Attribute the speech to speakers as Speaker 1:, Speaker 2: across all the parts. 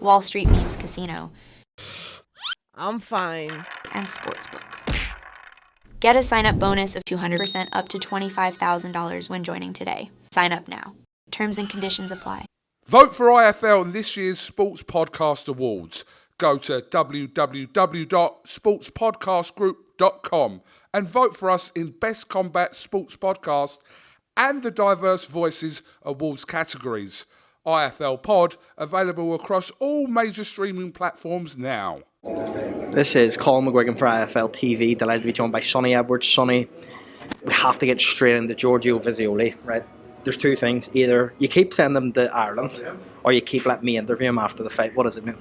Speaker 1: Wall Street Memes Casino,
Speaker 2: I'm fine.
Speaker 1: and Sportsbook. Get a sign-up bonus of 200% up to $25,000 when joining today. Sign up now. Terms and conditions apply.
Speaker 3: Vote for IFL in this year's Sports Podcast Awards. Go to www.sportspodcastgroup.com and vote for us in Best Combat Sports Podcast and the Diverse Voices Awards categories. IFL Pod, available across all major streaming platforms now.
Speaker 4: This is Colin McGuigan for IFL TV. Delighted to be joined by Sonny Edwards. Sonny, we have to get straight into Giorgio Visioli, right? There's two things. Either you keep sending him to Ireland or you keep letting me interview him after the fight. What is it, mate?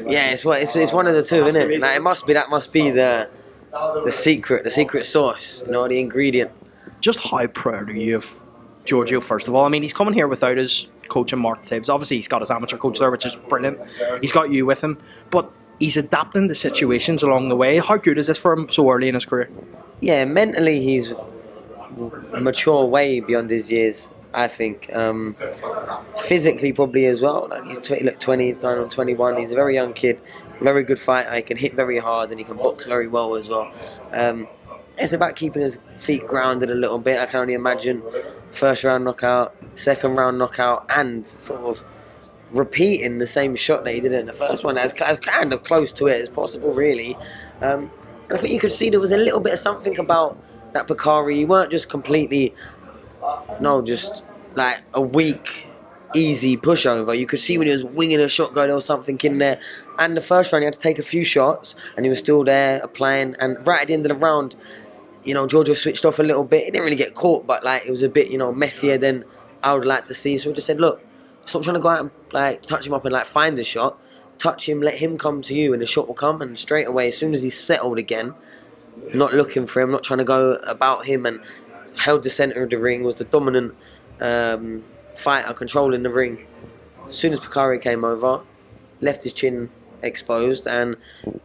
Speaker 5: Yeah, it's one of the two, isn't it? Like, that must be the secret sauce, you know, the ingredient.
Speaker 4: Just how proud are you of Giorgio, first of all? I mean, he's coming here without his coach and Mark Tibbs. Obviously, he's got his amateur coach there, which is brilliant. He's got you with him, but he's adapting to situations along the way. How good is this for him so early in his career?
Speaker 5: Yeah, mentally he's mature way beyond his years, I think. Physically probably as well. Like, he's 20, he's going on 21. He's a very young kid, very good fighter. He can hit very hard and he can box very well as well. It's about keeping his feet grounded a little bit. I can only imagine first round knockout, second round knockout, and sort of repeating the same shot that he did in the first one, as kind of close to it as possible, really. And I think you could see there was a little bit of something about that Bakari. He weren't just completely, just like a weak, easy pushover. You could see when he was winging a shot, there was something in there. And the first round, he had to take a few shots, and he was still there applying. And right at the end of the round, Giorgio switched off a little bit. He didn't really get caught, but like it was a bit, messier than I would like to see. So we just said, look, stop trying to go out and like touch him up and like find a shot. Touch him, let him come to you, and the shot will come. And straight away, as soon as he's settled again, not looking for him, not trying to go about him, and held the centre of the ring, was the dominant fighter controlling the ring. As soon as Bakari came over, left his chin exposed, and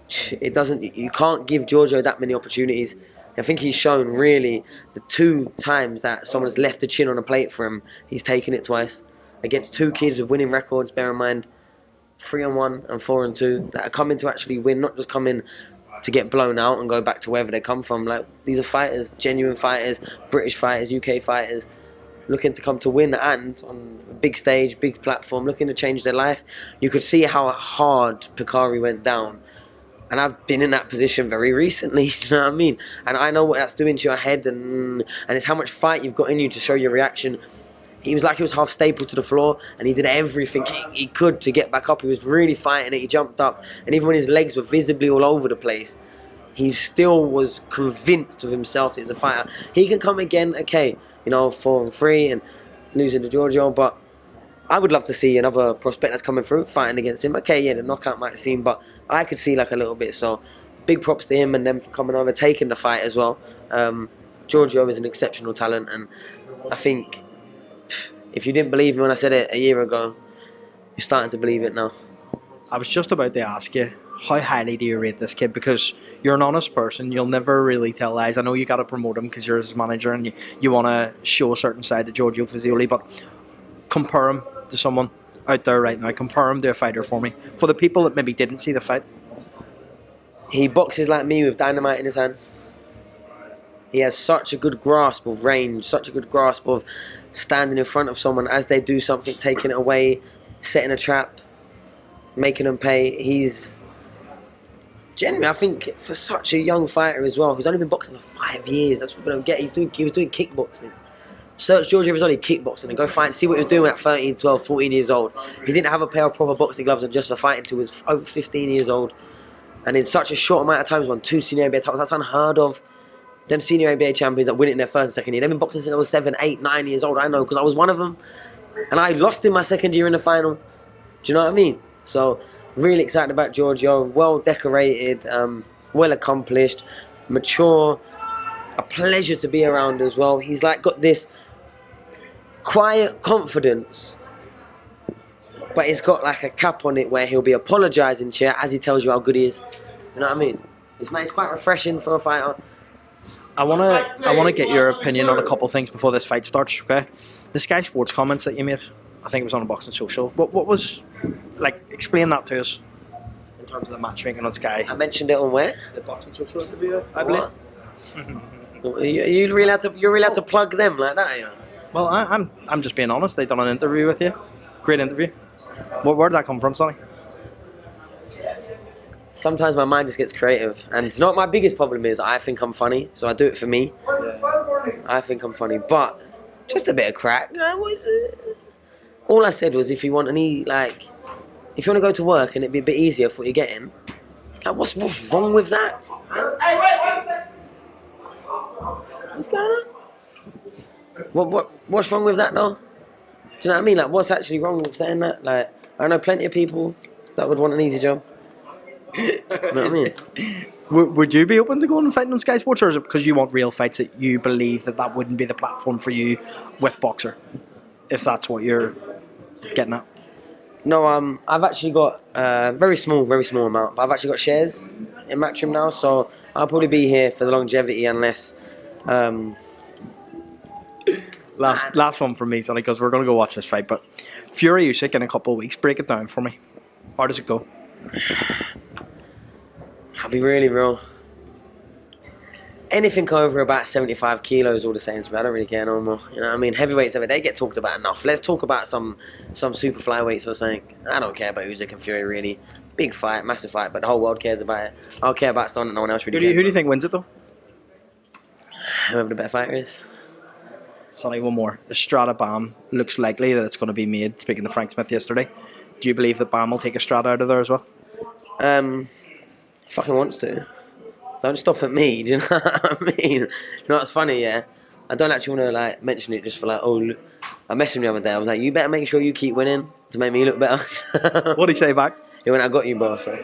Speaker 5: you can't give Giorgio that many opportunities. I think he's shown really the two times that someone's left a chin on a plate for him, he's taken it twice. Against two kids with winning records, bear in mind, 3-1 and 4-2, that are coming to actually win, not just come in to get blown out and go back to wherever they come from. Like, these are fighters, genuine fighters, British fighters, UK fighters, looking to come to win and on a big stage, big platform, looking to change their life. You could see how hard Bakari went down. And I've been in that position very recently, you know what I mean? And I know what that's doing to your head, and it's how much fight you've got in you to show your reaction. He was half stapled to the floor, and he did everything he could to get back up. He was really fighting it. He jumped up, and even when his legs were visibly all over the place, he still was convinced of himself that he was a fighter. He can come again, okay, 4-3 and losing to Giorgio, but I would love to see another prospect that's coming through fighting against him. Okay, yeah, the knockout might seem, but I could see like a little bit. So big props to him and them for coming over, taking the fight as well. Giorgio is an exceptional talent, and I think if you didn't believe me when I said it a year ago, you're starting to believe it now.
Speaker 4: I was just about to ask you, how highly do you rate this kid? Because you're an honest person, you'll never really tell lies. I know you got to promote him because you're his manager and you want to show a certain side to Giorgio Visioli, but compare him to someone out there right now. Compare him to a fighter for me. For the people that maybe didn't see the fight.
Speaker 5: He boxes like me with dynamite in his hands. He has such a good grasp of range, such a good grasp of standing in front of someone as they do something, taking it away, setting a trap, making them pay. He's genuinely, I think, for such a young fighter as well, who's only been boxing for 5 years, that's what we don't get. He was doing kickboxing. Search Giorgio Visioli kickboxing and go fight, see what he was doing at 13, 12, 14 years old. He didn't have a pair of proper boxing gloves on just for fighting until he was over 15 years old. And in such a short amount of time, he's won 2 senior ABA titles. That's unheard of. Them senior ABA champions that win it in their first and second year, they've been boxing since I was 7, 8, 9 years old. I know, because I was one of them. And I lost in my second year in the final. Do you know what I mean? So, really excited about Giorgio. Well decorated, well accomplished, mature. A pleasure to be around as well. He's like got this quiet confidence, but it's got like a cap on it where he'll be apologising to you as he tells you how good he is. You know what I mean? It's nice, quite refreshing for a fighter.
Speaker 4: I wanna get your opinion on a couple of things before this fight starts, okay? The Sky Sports comments that you made, I think it was on a Boxing Social. What was like, explain that to us in terms of the matchmaking on Sky.
Speaker 5: I mentioned it on where?
Speaker 4: The boxing social interview, I believe.
Speaker 5: You really have to plug them like that, you know?
Speaker 4: Well, I'm just being honest. They done an interview with you. Great interview. Where did that come from, Sonny?
Speaker 5: Sometimes my mind just gets creative, and not my biggest problem is I think I'm funny, so I do it for me. I think I'm funny, but just a bit of crack. You know, what is it? All I said was if you want to go to work and it'd be a bit easier for what you're getting, like what's wrong with that? What's going on? What's wrong with that though? Do you know what I mean? Like, what's actually wrong with saying that? Like, I know plenty of people that would want an easy job. You know what I mean?
Speaker 4: Would you be open to going and fighting on Sky Sports, or is it because you want real fights that you believe that wouldn't be the platform for you with Boxer? If that's what you're getting at.
Speaker 5: No, I've actually got a very small amount, but I've actually got shares in Matchroom now, so I'll probably be here for the longevity unless...
Speaker 4: Last one from me, Sonny, because we're going to go watch this fight, but Fury Usyk in a couple of weeks, break it down for me. How does it go?
Speaker 5: I'll be really real. Anything over about 75 kilos, all the same to me. I don't really care no more. You know what I mean? Heavyweights, they get talked about enough. Let's talk about some super flyweights or something. I don't care about Usyk and Fury, really. Big fight, massive fight, but the whole world cares about it. I'll care about something that no one else really cares.
Speaker 4: Who do you think wins it, though?
Speaker 5: Whoever the better fighter is.
Speaker 4: Sonny, one more. Estrada Bam looks likely that it's going to be made, speaking to Frank Smith yesterday. Do you believe that Bam will take Estrada out of there as well?
Speaker 5: Fucking wants to. Don't stop at me, do you know what I mean? You know what's funny, yeah? I don't actually want to like mention it just for like, oh, look. I messaged him the other day. I was like, you better make sure you keep winning to make me look better.
Speaker 4: What did he say back?
Speaker 5: He went, I got you, bro. So.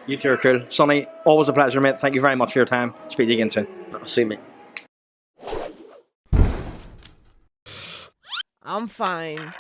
Speaker 4: You two are cool. Sonny, always a pleasure, mate. Thank you very much for your time. Speak to you again soon.
Speaker 5: Oh, sweet, mate.
Speaker 2: I'm fine.